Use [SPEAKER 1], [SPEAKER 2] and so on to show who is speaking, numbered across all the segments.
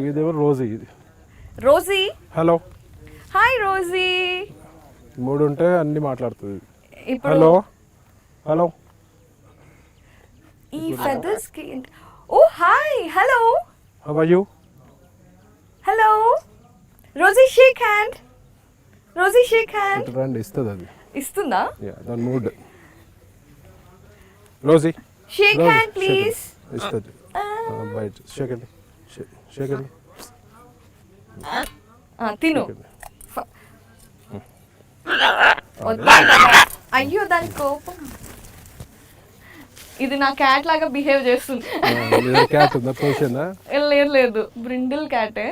[SPEAKER 1] ఇదేమో రోజీ. ఇది
[SPEAKER 2] Rosie.
[SPEAKER 1] Hello
[SPEAKER 2] hi Rosie.
[SPEAKER 1] 3 ఉంటే అన్ని మాట్లాడుతుంది.
[SPEAKER 2] ఇప్పుడు
[SPEAKER 1] హలో హలో.
[SPEAKER 2] ఈ ఫెదర్స్ కి ఓ hi hello.
[SPEAKER 1] How are you?
[SPEAKER 2] Hello Rosie shake hand. Rosie shake hand.
[SPEAKER 1] రండి ఇస్తుంది అది.
[SPEAKER 2] ఇస్తుందా?
[SPEAKER 1] దాని మూడ్. Rosie
[SPEAKER 2] shake hand please.
[SPEAKER 1] ఇస్తుంది బయట. షేక్ అండి షేక్ అండి.
[SPEAKER 2] తిను. అయ్యో దాని కోపం. ఇది నా క్యాట్ లాగా బిహేవ్ చేస్తుంది.
[SPEAKER 1] క్యాట్ ఉందా? పొజిషన్
[SPEAKER 2] లేదు లేదు బ్రిండిల్ క్యాటే.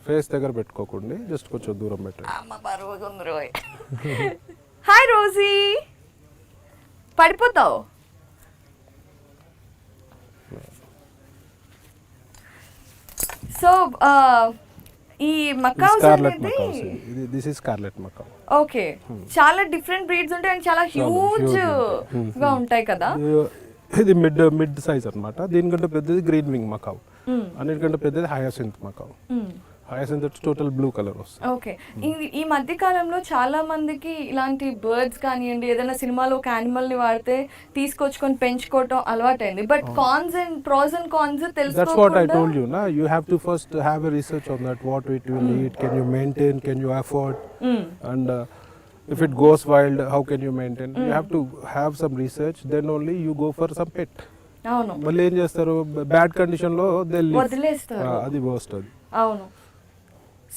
[SPEAKER 1] ఫేస్ దగ్గర పెట్టుకోకండి, జస్ట్ కొంచెం దూరం పెట్టండి.
[SPEAKER 2] అమ్మ బరువుగా ఉంది రోయ్. Hi Rosie. పడిపోతావు. సో ఈ మకావ్స్ అనేది
[SPEAKER 1] this is scarlet macaw.
[SPEAKER 2] Okay. చాలా డిఫరెంట్ బ్రీడ్స్ ఉంటాయి అండ్ చాలా హ్యూజ్ గా ఉంటాయి కదా.
[SPEAKER 1] ఇది మిడ్ సైజ్ అన్నమాట. దీనికంటే పెద్దది గ్రీన్ వింగ్ మకావ్, అన్నిటికంటే పెద్దది hyacinth Macau. Hyacinth total blue colour వస్తుంది.
[SPEAKER 2] ఓకే. ఈ మధ్య కాలంలో చాలా మందికి ఇలాంటి బర్డ్స్ కానివ్వండి, ఏదైనా సినిమాలో ఒక యానిమల్ ని వాడితే తీసుకొచ్చుకొని పెంచుకోవటం అలవాటైంది. But cons and pros and cons తెలుసుకోకుండా.
[SPEAKER 1] That's what I told you, na. You have to first have a research on that. What it will need, can you maintain, can you afford, and if it goes wild, how can you maintain? You have to have some research. Then only you go for some pet.
[SPEAKER 2] అవును.
[SPEAKER 1] మళ్ళీ ఏం చేస్తారు, bad condition లో
[SPEAKER 2] వదిలేస్తారు.
[SPEAKER 1] అది worst అది.
[SPEAKER 2] అవును.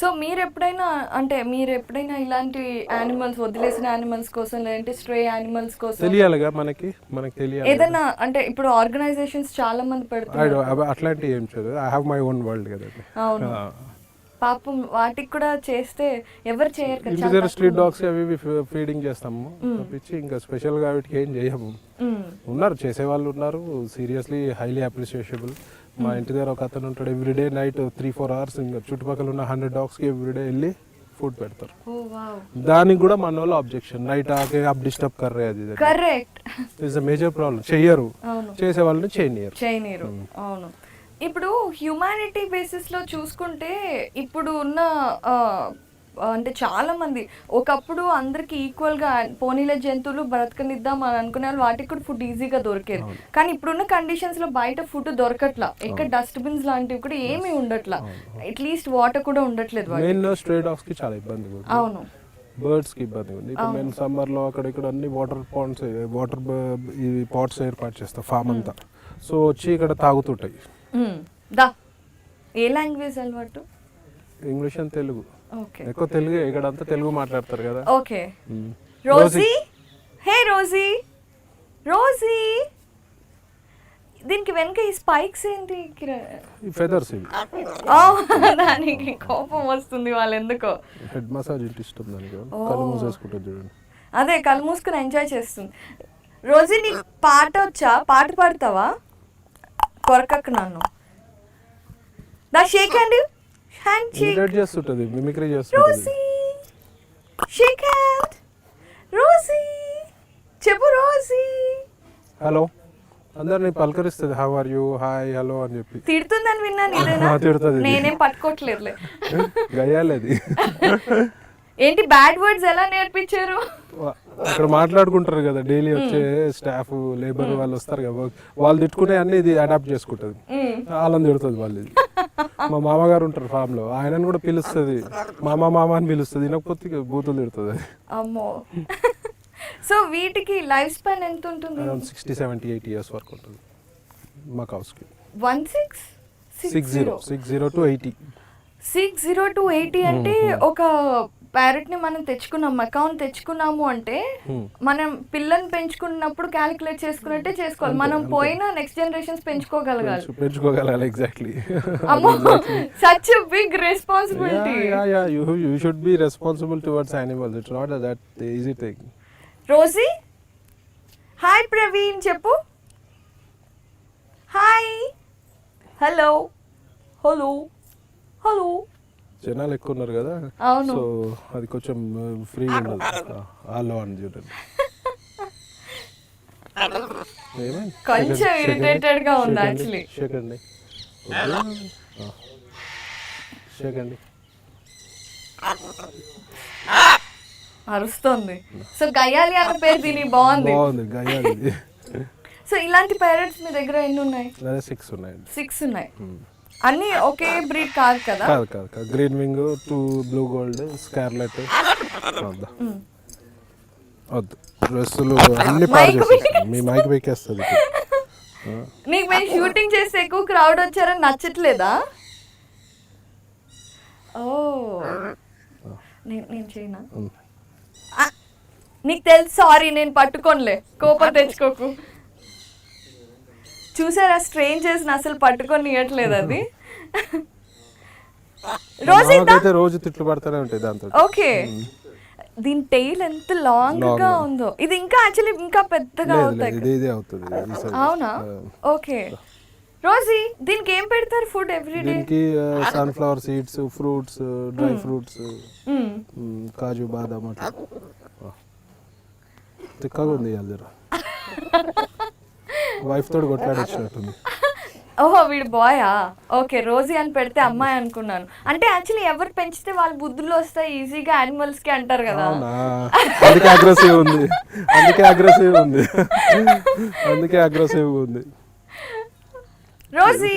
[SPEAKER 2] So మీరు ఎప్పుడైనా ఇలాంటి యానిమల్స్, వదిలేసిన యానిమల్స్ కోసం లేదంటే స్ట్రే యానిమల్స్ కోసం
[SPEAKER 1] తెలియాలిగా మనకి తెలియాలి.
[SPEAKER 2] ఏదైనా అంటే ఇప్పుడు ఆర్గనైజేషన్స్ చాలా మంది పెడుతున్నారు.
[SPEAKER 1] అట్లాంటి ఏం చేయదు. I have my own world కదండి.
[SPEAKER 2] అవును. పాపం వాటికి కూడా చేస్తే ఎవరు చేయరు కదా.
[SPEAKER 1] స్ట్రీట్ డాగ్స్ అవి ఫీడింగ్ చేస్తాము తప్పించి ఇంకా స్పెషల్ గా వీటికి ఏం చేయము. ఉన్నారు చేసేవాళ్ళు ఉన్నారు, సీరియస్లీ హైలీ అప్రిషియేషబుల్. మా ఇంటి దగ్గర ఒక అతను ఉంటాడు, ఎవ్రీడే నైట్ 3-4 hours ఇంకా చుట్టుపక్కల ఉన్న 100 dogs కి ఎవ్రీడే వెళ్ళి ఫుడ్ పెడతారు. దానికి కూడా మన వాళ్ళు అబ్జెక్షన్, నైట్ ఆకే అప్ డిస్టర్బ్ కర్రే అది.
[SPEAKER 2] Correct.
[SPEAKER 1] It's a major problem. చెయ్యరు, చేసే వాళ్ళని చేయనీయరు.
[SPEAKER 2] అవును. ఇప్పుడు హ్యూమానిటీ బేసిస్ లో చూసుకుంటే ఇప్పుడు ఉన్న అంటే చాలా మంది ఒకప్పుడు అందరికి ఈక్వల్ గా పోనీల జంతువులు బ్రతకనిద్దాం అని అనుకునే వాళ్ళు, వాటికి కూడా ఫుడ్ ఈజీగా దొరికేది. కానీ ఇప్పుడున్న కండిషన్స్ లో బయట ఫుడ్ దొరకట్లా. ఇక్కడ డస్ట్ బిన్స్ లాంటివి కూడా ఏమీ ఉండట్లా. అట్లీస్ట్ వాటర్ కూడా ఉండట్లేదు.
[SPEAKER 1] స్ట్రే డాగ్స్ కి చాలా ఇబ్బంది.
[SPEAKER 2] అవును.
[SPEAKER 1] బర్డ్స్ కి ఇబ్బంది ఉంది. ఇప్పుడు మేము సమ్మర్ లో అక్కడ ఇక్కడ అన్ని వాటర్ పాట్స్ ఏర్పాటు చేస్తాం ఫామ్ అంతా. సో వచ్చి ఇక్కడ తాగుతుంటాయి.
[SPEAKER 2] ఏ లాంగ్వేజ్ అలవాటు?
[SPEAKER 1] English and Telugu. ఎక్కువ తెలుగు, ఇక్కడ అంతా తెలుగు మాట్లాడతారు కదా.
[SPEAKER 2] ఓకే. రోజీ. హే రోజీ. రోజీ. దీనికి వెనక ఈ స్పైక్స్ ఏంటి?
[SPEAKER 1] ఫెదర్స్ ఇవి.
[SPEAKER 2] దానికి కోపం వస్తుంది వాళ్ళు ఎందుకో.
[SPEAKER 1] హెడ్ మసాజ్ అంటే ఇష్టం దానికి. కళ్ళు మూసేసుకుంటుంది చూడండి.
[SPEAKER 2] అదే కళ్ళు మూసుకుని ఎంజాయ్ చేస్తుంది. రోజీ నీకు పాట వచ్చా? పాట పాడతావా? కొరకకు నన్ను. దా షేక్ హ్యాండ్.
[SPEAKER 1] హ్యాండ్ చేస్తుంటది, మిమిక్రీ చేస్తుంటది.
[SPEAKER 2] Rosie shake hand. రోజీ చెప్పు. రోజీ
[SPEAKER 1] హలో అందరిని పలకరిస్తుంది. How are you, hi, hello అని చెప్పి.
[SPEAKER 2] తిడుతుందని విన్నాను.
[SPEAKER 1] తిడుతుంది.
[SPEAKER 2] నేనేం పట్టుకోవట్లేదులే.
[SPEAKER 1] గయ్యాలది.
[SPEAKER 2] ఏంటి బ్యాడ్ వర్డ్స్ ఎలా నేర్పించారు?
[SPEAKER 1] అక్కడ మాట్లాడుకుంటారు కదా డైలీ వచ్చే స్టాఫ్ లేబర్ వాళ్ళు వస్తారు కదా, వాళ్ళు తిట్టుకునే అన్ని ఇది అడాప్ట్ చేసుకుంటది. వాళ్ళని తిడుతుంది వాళ్ళు. మా మామగారు ఉంటారు ఫామ్ లో, ఆయనను కూడా పిలుస్తుంది మామ అని పిలుస్తుంది. వినకపోతే బూతులు తిడుతుంది.
[SPEAKER 2] అమ్మో. సో వీటికి లైఫ్ స్పాన్ ఎంత ఉంటుంది?
[SPEAKER 1] 60-70-80 years వరకు ఉంటుంది మకావ్స్ కి.
[SPEAKER 2] 60 to 80 అంటే ఒక ప్యారెట్ ని మనం తెచ్చుకున్నాం, మకాన్ తెచ్చుకున్నాము అంటే మనం పిల్లని పెంచుకున్నప్పుడు క్యాలిక్యులేట్ చేసుకున్నట్టే చేసుకోవాలి. మనం పోయినా నెక్స్ట్ జనరేషన్స్ పెంచుకోగలగాలి.
[SPEAKER 1] ఎగ్జాక్ట్లీ.
[SPEAKER 2] అమ్మో, such a big responsibility.
[SPEAKER 1] Yeah, you should be responsible towards animals. It's not that easy thing.
[SPEAKER 2] Rosie. Hi Praveen చెప్పు. హాయ్. Hello hello hello.
[SPEAKER 1] జనాలు ఎక్కువ ఉన్నారు కదా, సో అది కొంచెం ఫ్రీ ఉండదు. హలో అని చూడండి.
[SPEAKER 2] కొంచెం ఇరిటేటెడ్ గా ఉంది యాక్చువల్లీ.
[SPEAKER 1] షేకండి. షేకండి.
[SPEAKER 2] అరుస్తోంది. సో గయ్యాలి అన్న పేరు దీని బాగుంది.
[SPEAKER 1] బాగుంది గయ్యాలి.
[SPEAKER 2] సో ఇలాంటి పేరెంట్స్ మీ దగ్గర ఎన్ని ఉన్నాయి?
[SPEAKER 1] 6 ఉన్నాయండి.
[SPEAKER 2] 6 ఉన్నాయి. అన్ని ఒకే బ్రీడ్ కాదు కదా?
[SPEAKER 1] కాదు కాదు కాదు, green wing, 2 blue gold, scarlet. వద్దు డ్రెస్సులు అన్ని పాడు చేసేస్తాను. మీ మైక్ బెక్కేస్తుంది.
[SPEAKER 2] నీకు మేము షూటింగ్ చేస్తే ఎక్కువ క్రౌడ్ వచ్చారని నచ్చట్లేదా? ఓ నేను చేయనా? నీకు తెలుసు, సారీ నేను పట్టుకోనులే, కోపం తెచ్చుకోకు. చూసారా స్ట్రేంజర్స్ అసలు పట్టుకొని ఇవ్వట్లేదు అది.
[SPEAKER 1] రోజు తిట్లు పడతానే ఉంటాయి దాంతో.
[SPEAKER 2] ఓకే, దీని టైల్ ఎంత లాంగ్ గా ఉందో. ఇది ఇంకా యాక్చువల్లీ ఇంకా పెద్దగా అవుతుంది. అవునా? ఓకే. రోజీ దీనికి ఏం పెడతారు ఫుడ్ ఎవ్రీ డే?
[SPEAKER 1] దీనికి sunflower seeds, fruits, dry fruits, కాజు బాదాం అట్లా. తిక్కగా ఉంది ఇవాళ. వైఫ్ తోడు కొట్లాడొచ్చినట్టుంది.
[SPEAKER 2] ఓహో వీడు బాయా? ఓకే, రోజీ అని పెడితే అమ్మాయి అనుకున్నాను. అంటే యాక్చువల్లీ ఎవరు పెంచితే వాళ్ళ బుద్ధులు వస్తాయి ఈజీగా యానిమల్స్ కి అంటారు కదా.
[SPEAKER 1] అందుకే అగ్రెసివ్ ఉంది. అందుకే అగ్రెసివ్ ఉంది.
[SPEAKER 2] రోజీ